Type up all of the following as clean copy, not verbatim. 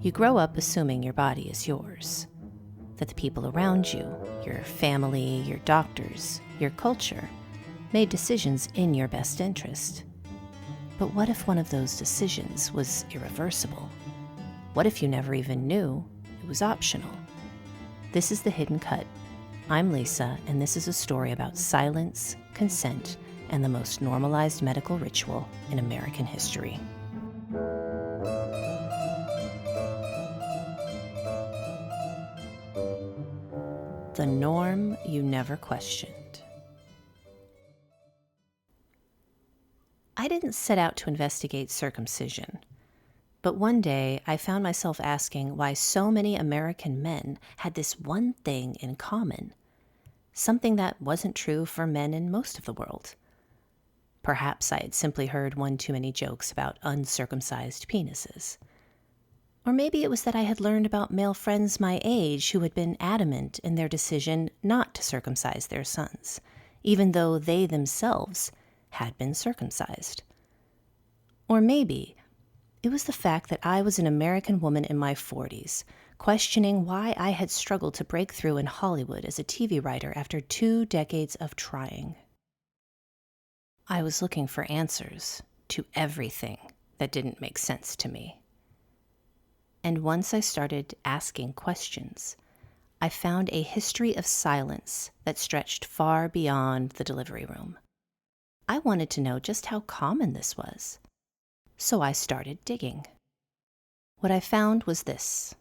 You grow up assuming your body is yours, that the people around you, your family, your doctors, your culture, made decisions in your best interest. But what if one of those decisions was irreversible? What if you never even knew it was optional? This is The Hidden Cut. I'm Lisa, and this is a story about silence, consent, and the most normalized medical ritual in American history. The norm you never questioned. I didn't set out to investigate circumcision, but one day I found myself asking why so many American men had this one thing in common, something that wasn't true for men in most of the world. Perhaps I had simply heard one too many jokes about uncircumcised penises. Or maybe it was that I had learned about male friends my age who had been adamant in their decision not to circumcise their sons, even though they themselves had been circumcised. Or maybe it was the fact that I was an American woman in my 40s, questioning why I had struggled to break through in Hollywood as a TV writer after 2 decades of trying. I was looking for answers to everything that didn't make sense to me. And once I started asking questions, I found a history of silence that stretched far beyond the delivery room. I wanted to know just how common this was. So I started digging. What I found was this.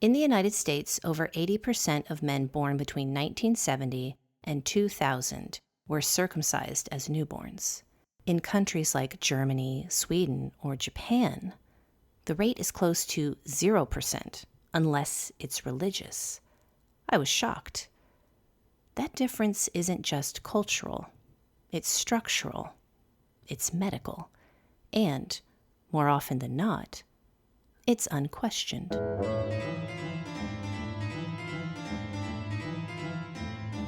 In the United States, over 80% of men born between 1970 and 2000 were circumcised as newborns. In countries like Germany, Sweden, or Japan, the rate is close to 0%, unless it's religious. I was shocked. That difference isn't just cultural. It's structural. It's medical. And, more often than not, it's unquestioned.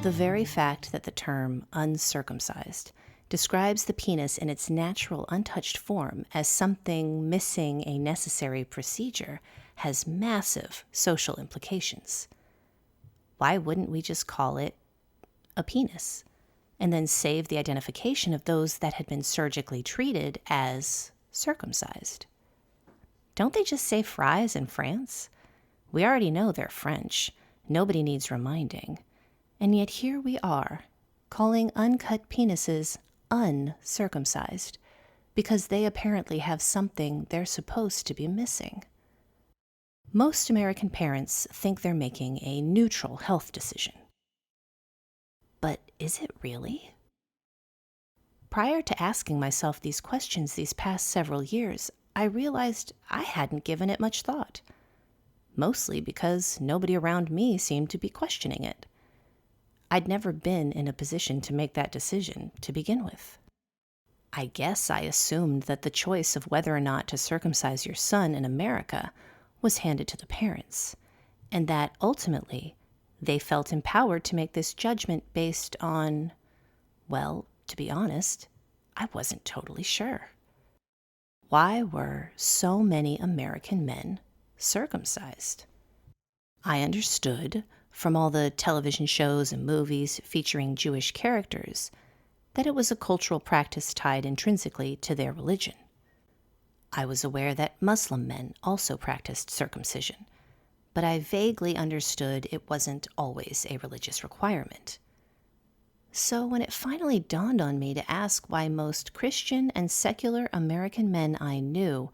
The very fact that the term uncircumcised describes the penis in its natural, untouched form as something missing a necessary procedure has massive social implications. Why wouldn't we just call it a penis, and then save the identification of those that had been surgically treated as circumcised? Don't they just say fries in France? We already know they're French. Nobody needs reminding. And yet here we are, calling uncut penises uncircumcised, because they apparently have something they're supposed to be missing. Most American parents think they're making a neutral health decision. But is it really? Prior to asking myself these questions these past several years, I realized I hadn't given it much thought, mostly because nobody around me seemed to be questioning it. I'd never been in a position to make that decision to begin with. I guess I assumed that the choice of whether or not to circumcise your son in America was handed to the parents, and that ultimately they felt empowered to make this judgment based on, well, to be honest, I wasn't totally sure. Why were so many American men circumcised? I understood from all the television shows and movies featuring Jewish characters that it was a cultural practice tied intrinsically to their religion. I was aware that Muslim men also practiced circumcision, but I vaguely understood it wasn't always a religious requirement. So when it finally dawned on me to ask why most Christian and secular American men I knew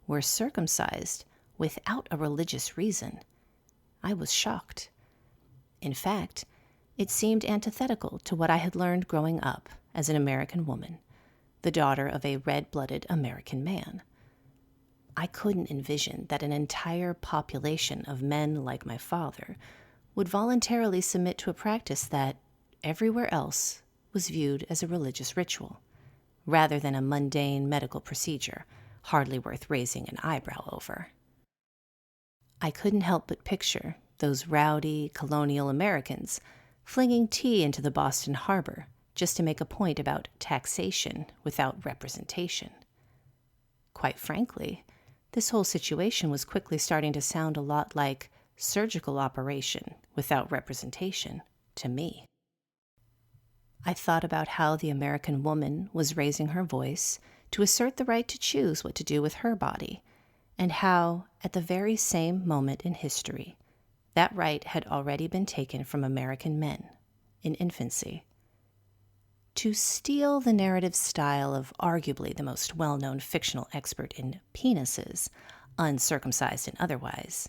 were circumcised without a religious reason, I was shocked. In fact, it seemed antithetical to what I had learned growing up as an American woman, the daughter of a red-blooded American man. I couldn't envision that an entire population of men like my father would voluntarily submit to a practice that, everywhere else, was viewed as a religious ritual, rather than a mundane medical procedure hardly worth raising an eyebrow over. I couldn't help but picture those rowdy colonial Americans flinging tea into the Boston Harbor just to make a point about taxation without representation. Quite frankly, This whole situation was quickly starting to sound a lot like surgical operation without representation to me. I thought about how the American woman was raising her voice to assert the right to choose what to do with her body, and how, at the very same moment in history, that right had already been taken from American men in infancy. To steal the narrative style of arguably the most well-known fictional expert in penises, uncircumcised and otherwise,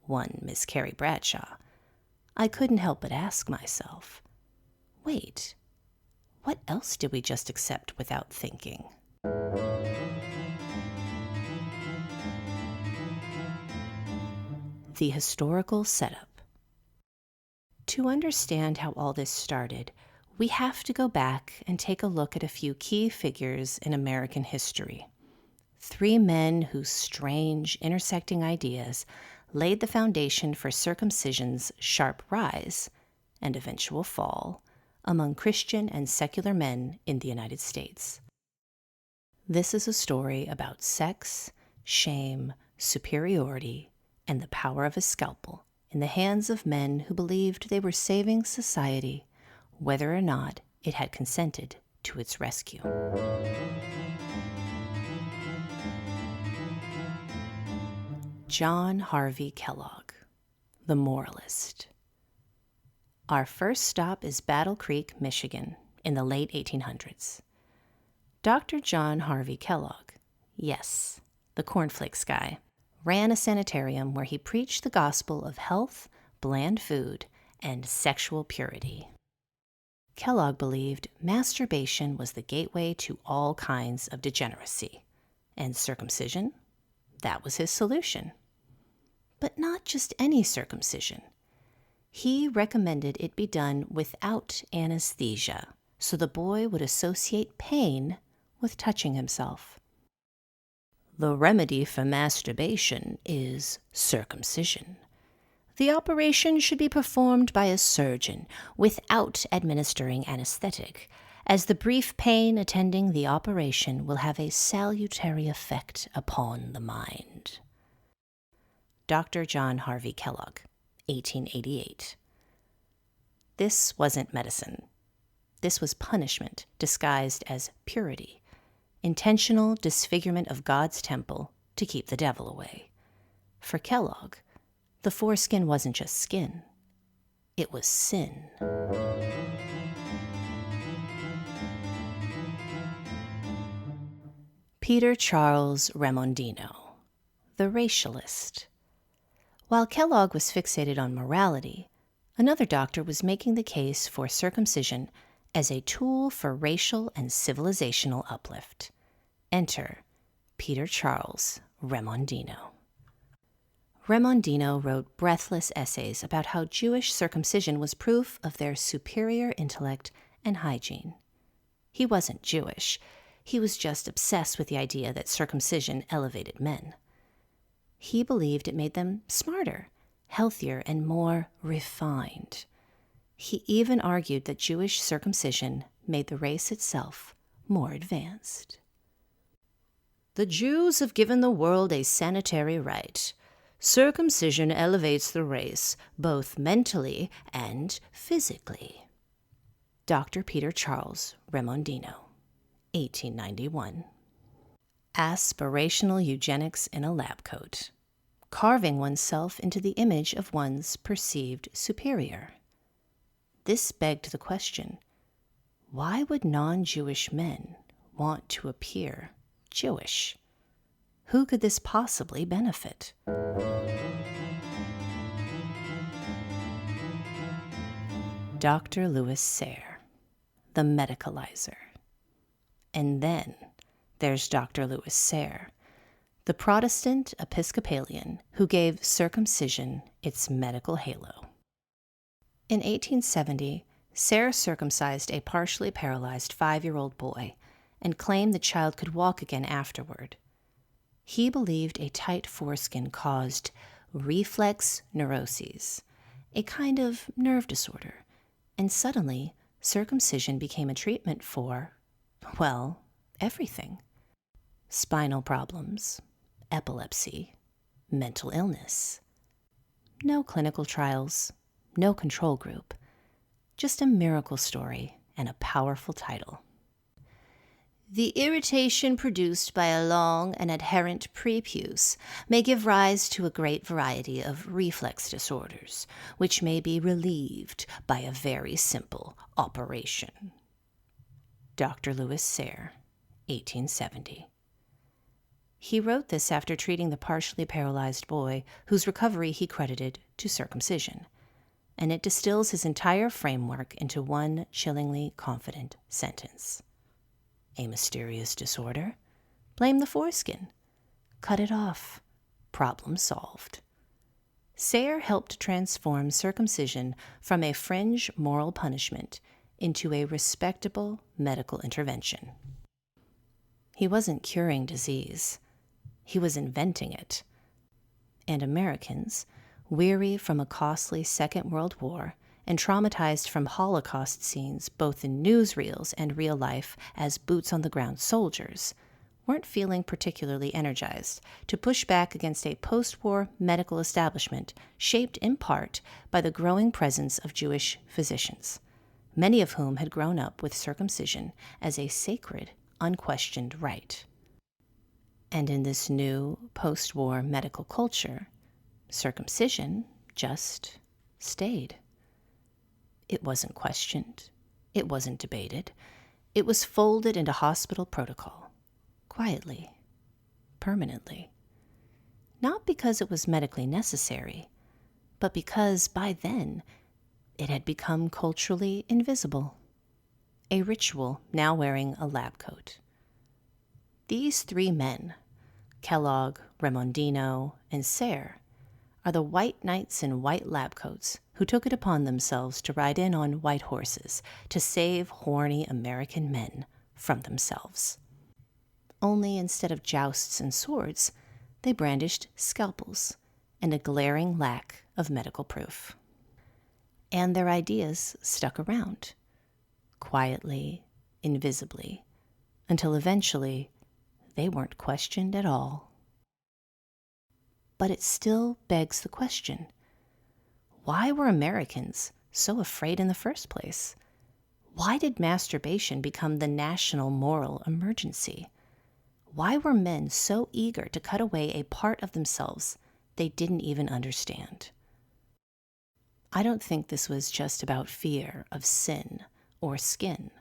one Miss Carrie Bradshaw, I couldn't help but ask myself, wait, what else did we just accept without thinking? The historical setup. To understand how all this started, we have to go back and take a look at a few key figures in American history. Three men whose strange, intersecting ideas laid the foundation for circumcision's sharp rise and eventual fall among Christian and secular men in the United States. This is a story about sex, shame, superiority, and the power of a scalpel in the hands of men who believed they were saving society, whether or not it had consented to its rescue. John Harvey Kellogg, the moralist. Our first stop is Battle Creek, Michigan, in the late 1800s. Dr. John Harvey Kellogg, yes, the cornflakes guy, ran a sanitarium where he preached the gospel of health, bland food, and sexual purity. Kellogg believed masturbation was the gateway to all kinds of degeneracy, and circumcision, that was his solution. But not just any circumcision. He recommended it be done without anesthesia, so the boy would associate pain with touching himself. The remedy for masturbation is circumcision. The operation should be performed by a surgeon without administering anesthetic, as the brief pain attending the operation will have a salutary effect upon the mind. Dr. John Harvey Kellogg, 1888. This wasn't medicine. This was punishment disguised as purity, intentional disfigurement of God's temple to keep the devil away. For Kellogg, the foreskin wasn't just skin, it was sin. Peter Charles Remondino, the racialist. While Kellogg was fixated on morality, another doctor was making the case for circumcision as a tool for racial and civilizational uplift. Enter Peter Charles Remondino. Remondino wrote breathless essays about how Jewish circumcision was proof of their superior intellect and hygiene. He wasn't Jewish. He was just obsessed with the idea that circumcision elevated men. He believed it made them smarter, healthier, and more refined. He even argued that Jewish circumcision made the race itself more advanced. The Jews have given the world a sanitary right. Circumcision elevates the race, both mentally and physically. Dr. Peter Charles Remondino, 1891. Aspirational eugenics in a lab coat. Carving oneself into the image of one's perceived superior. This begged the question, why would non-Jewish men want to appear Jewish? Who could this possibly benefit? Dr. Louis Sayre, the medicalizer. And then there's Dr. Louis Sayre, the Protestant Episcopalian who gave circumcision its medical halo. In 1870, Sayre circumcised a partially paralyzed 5-year-old boy and claimed the child could walk again afterward. He believed a tight foreskin caused reflex neuroses, a kind of nerve disorder, and suddenly circumcision became a treatment for, well, everything. Spinal problems, epilepsy, mental illness. No clinical trials, no control group, just a miracle story and a powerful title. The irritation produced by a long and adherent prepuce may give rise to a great variety of reflex disorders, which may be relieved by a very simple operation. Dr. Louis Sayre, 1870. He wrote this after treating the partially paralyzed boy whose recovery he credited to circumcision, and it distills his entire framework into one chillingly confident sentence. A mysterious disorder? Blame the foreskin. Cut it off. Problem solved. Sayre helped transform circumcision from a fringe moral punishment into a respectable medical intervention. He wasn't curing disease. He was inventing it. And Americans, weary from a costly Second World War and traumatized from Holocaust scenes both in newsreels and real life as boots-on-the-ground soldiers, weren't feeling particularly energized to push back against a post-war medical establishment shaped in part by the growing presence of Jewish physicians, many of whom had grown up with circumcision as a sacred, unquestioned right. And in this new post-war medical culture, circumcision just stayed. It wasn't questioned. It wasn't debated. It was folded into hospital protocol, quietly, permanently. Not because it was medically necessary, but because by then it had become culturally invisible. A ritual now wearing a lab coat. These three men, Kellogg, Remondino, and Sayre, are the white knights in white lab coats who took it upon themselves to ride in on white horses to save horny American men from themselves. Only instead of jousts and swords, they brandished scalpels and a glaring lack of medical proof. And their ideas stuck around, quietly, invisibly, until eventually they weren't questioned at all. But it still begs the question, why were Americans so afraid in the first place? Why did masturbation become the national moral emergency? Why were men so eager to cut away a part of themselves they didn't even understand? I don't think this was just about fear of sin or skin.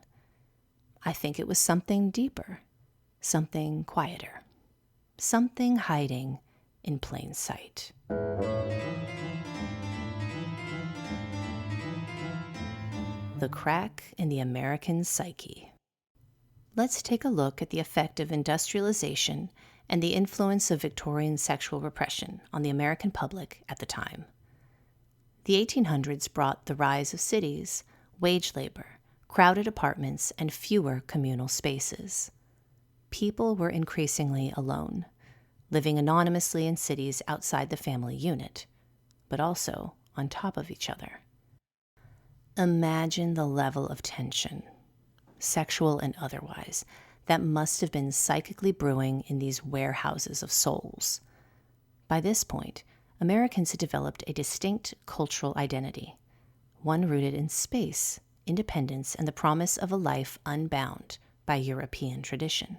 I think it was something deeper, something quieter, something hiding in plain sight. The crack in the American psyche. Let's take a look at the effect of industrialization and the influence of Victorian sexual repression on the American public at the time. The 1800s brought the rise of cities, wage labor, crowded apartments, and fewer communal spaces. People were increasingly alone, living anonymously in cities outside the family unit, but also on top of each other. Imagine the level of tension, sexual and otherwise, that must have been psychically brewing in these warehouses of souls. By this point, Americans had developed a distinct cultural identity, one rooted in space, independence, and the promise of a life unbound by European tradition.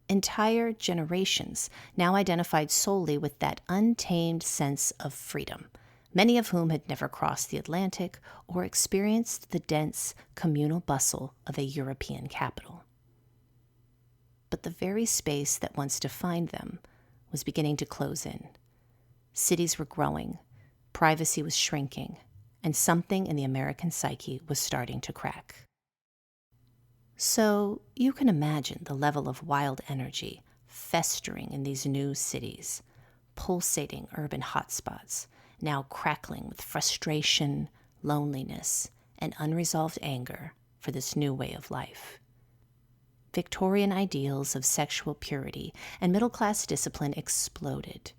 Entire generations now identified solely with that untamed sense of freedom, many of whom had never crossed the Atlantic or experienced the dense communal bustle of a European capital. But the very space that once defined them was beginning to close in. Cities were growing, privacy was shrinking, and something in the American psyche was starting to crack. So you can imagine the level of wild energy festering in these new cities, pulsating urban hotspots, now crackling with frustration, loneliness, and unresolved anger for this new way of life. Victorian ideals of sexual purity and middle-class discipline exploded.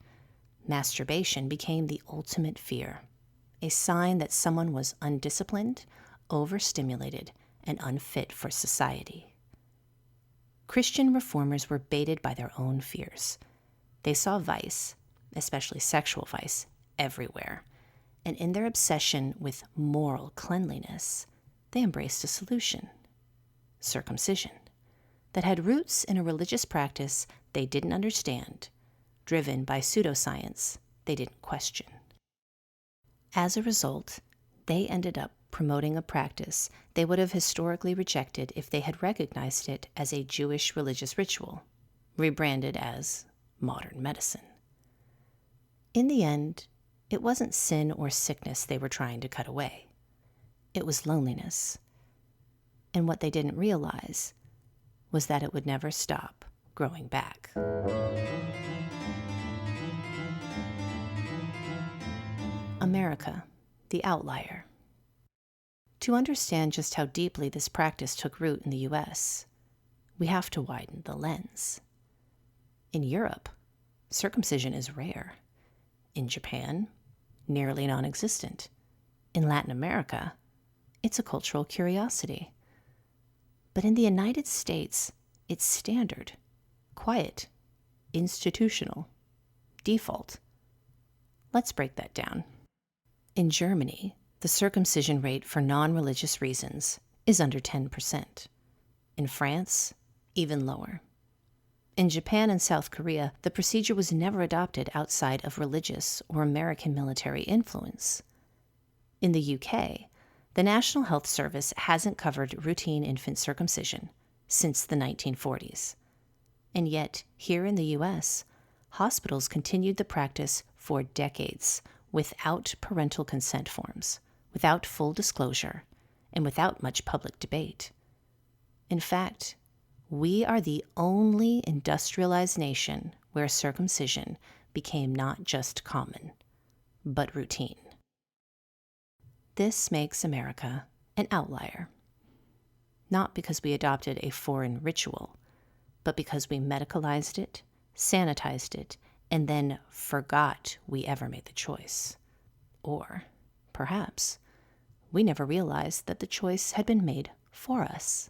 Masturbation became the ultimate fear, a sign that someone was undisciplined, overstimulated, and unfit for society. Christian reformers were baited by their own fears. They saw vice, especially sexual vice, everywhere. And in their obsession with moral cleanliness, they embraced a solution: circumcision, that had roots in a religious practice they didn't understand, driven by pseudoscience they didn't question. As a result, they ended up promoting a practice they would have historically rejected if they had recognized it as a Jewish religious ritual, rebranded as modern medicine. In the end, it wasn't sin or sickness they were trying to cut away. It was loneliness. And what they didn't realize was that it would never stop growing back. America, the outlier. To understand just how deeply this practice took root in the U.S., we have to widen the lens. In Europe, circumcision is rare. In Japan, nearly non-existent. In Latin America, it's a cultural curiosity. But in the United States, it's standard, quiet, institutional, default. Let's break that down. In Germany, the circumcision rate for non-religious reasons is under 10%. In France, even lower. In Japan and South Korea, the procedure was never adopted outside of religious or American military influence. In the UK, the National Health Service hasn't covered routine infant circumcision since the 1940s. And yet, here in the US, hospitals continued the practice for decades without parental consent forms, without full disclosure, and without much public debate. In fact, we are the only industrialized nation where circumcision became not just common, but routine. This makes America an outlier. Not because we adopted a foreign ritual, but because we medicalized it, sanitized it, and then forgot we ever made the choice. Or, perhaps, we never realized that the choice had been made for us.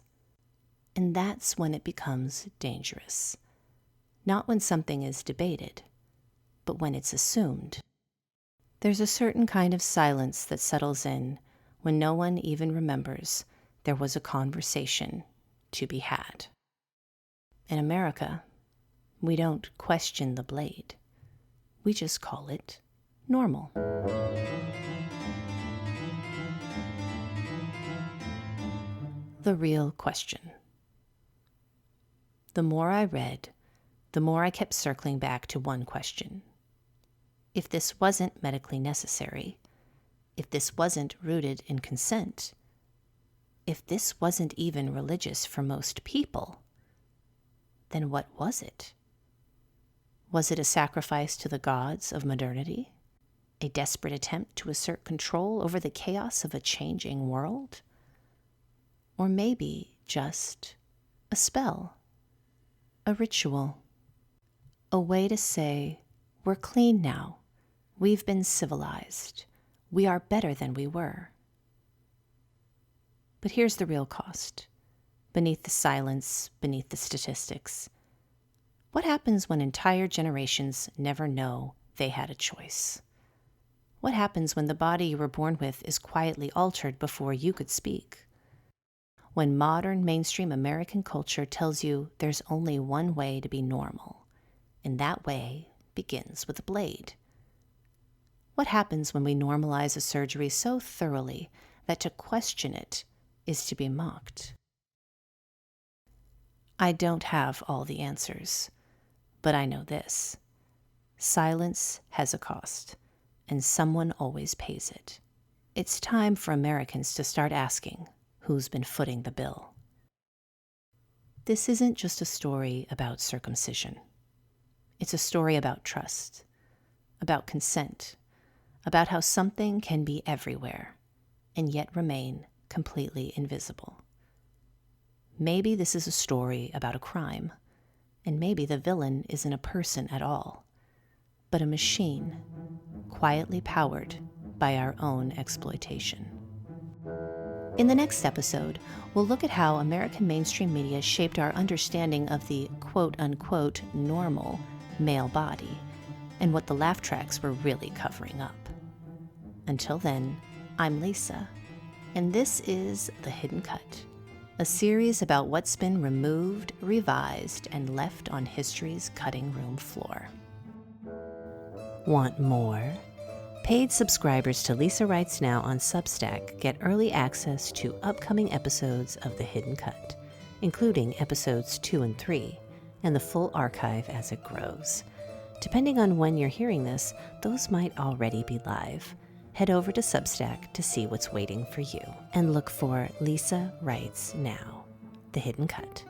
And that's when it becomes dangerous. Not when something is debated, but when it's assumed. There's a certain kind of silence that settles in when no one even remembers there was a conversation to be had. In America, we don't question the blade. We just call it normal. The real question. The more I read, the more I kept circling back to one question. If this wasn't medically necessary, if this wasn't rooted in consent, if this wasn't even religious for most people, then what was it? Was it a sacrifice to the gods of modernity? A desperate attempt to assert control over the chaos of a changing world? Or maybe just a spell, a ritual, a way to say, we're clean now, we've been civilized, we are better than we were. But here's the real cost. Beneath the silence, beneath the statistics. What happens when entire generations never know they had a choice? What happens when the body you were born with is quietly altered before you could speak? When modern mainstream American culture tells you there's only one way to be normal, and that way begins with a blade? What happens when we normalize a surgery so thoroughly that to question it is to be mocked? I don't have all the answers, but I know this. Silence has a cost, and someone always pays it. It's time for Americans to start asking who's been footing the bill. This isn't just a story about circumcision. It's a story about trust, about consent, about how something can be everywhere and yet remain completely invisible. Maybe this is a story about a crime, and maybe the villain isn't a person at all, but a machine, quietly powered by our own exploitation. In the next episode, we'll look at how American mainstream media shaped our understanding of the quote-unquote normal male body, and what the laugh tracks were really covering up. Until then, I'm Lisa, and this is The Hidden Cut, a series about what's been removed, revised, and left on history's cutting room floor. Want more? Paid subscribers to Lisa Writes Now on Substack get early access to upcoming episodes of The Hidden Cut, including episodes 2 and 3, and the full archive as it grows. Depending on when you're hearing this, those might already be live. Head over to Substack to see what's waiting for you, and look for Lisa Writes Now, The Hidden Cut.